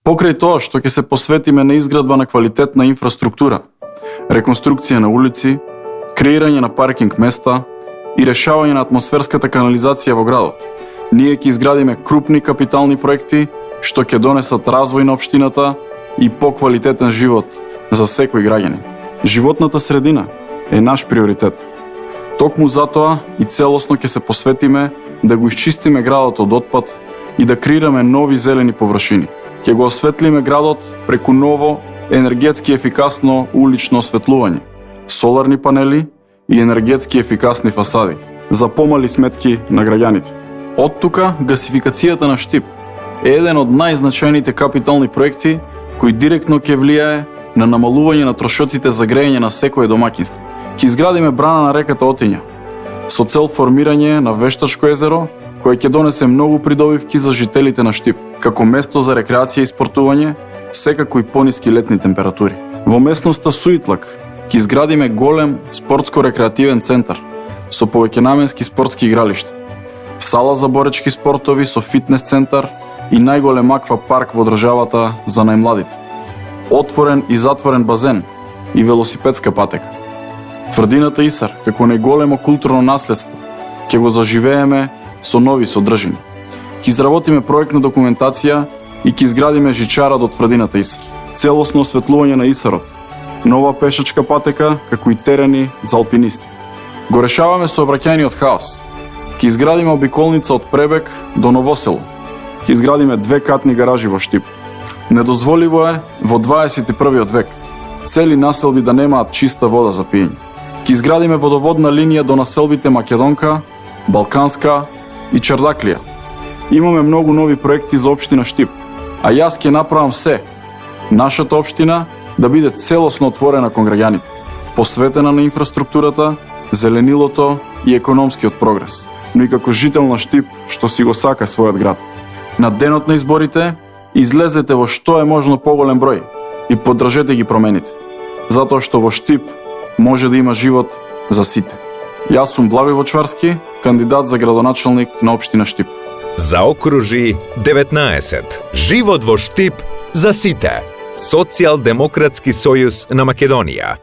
Покрај тоа што ќе се посветиме на изградба на квалитетна инфраструктура, реконструкција на улици, креирање на паркинг места и решавање на атмосферската канализација во градот, ние ќе изградиме крупни капитални проекти што ќе донесат развој на општината и поквалитетен живот за секој граѓанин. Животната средина е наш приоритет. Токму затоа и целосно ќе се посветиме да го исчистиме градот од отпад и да креираме нови зелени површини. Ќе го осветлиме градот преку ново, енергетски ефикасно улично осветлување, соларни панели и енергетски ефикасни фасади за помали сметки на граѓаните. Од тука, гасификацијата на Штип е еден од најзначајните капитални проекти кој директно ќе влијае на намалување на трошоците за грејење на секое домаќинство. Ќе изградиме брана на реката Отиња со цел формирање на вештачко езеро кој ќе донесе многу придобивки за жителите на Штип, како место за рекреација и спортување, секако и пониски летни температури. Во местноста Суитлак ќе изградиме голем спортско-рекреативен центар со повеќенаменски спортски игралишта, сала за боречки спортови со фитнес центар и најголем аквапарк во државата за најмладите, отворен и затворен базен и велосипедска патека. Тврдината Исар, како најголемо културно наследство, ќе го заживееме со нови содржини. Ќе изработиме проектна документација и ќе изградиме жичара до тврдината Исар. Целосно осветлување на Исарот, нова пешачка патека, како и терени за алпинисти. Го решаваме сообраќајниот хаос. Ќе изградиме обиколница од Пребег до Новосело. Ќе изградиме 2-катни гаражи во Штип. Недозволиво е во 21. век цели населби да немаат чиста вода за пиење. Ќе изградиме водоводна линија до населбите Македонка, Балканска и Чардаклија. Имаме многу нови проекти за општина Штип, а јас ќе направам се нашата општина да биде целосно отворена кон граѓаните, посветена на инфраструктурата, зеленилото и економскиот прогрес, но и како жител на Штип што си го сака својот град. На денот на изборите излезете во што е можно поголем број и поддржете ги промените, затоа што во Штип може да има живот за сите. Јас сум Благој Вочварски, кандидат за градоначалник на општина Штип. Заокружи 19. Живот во Штип за сите. Социјалдемократски сојуз на Македонија.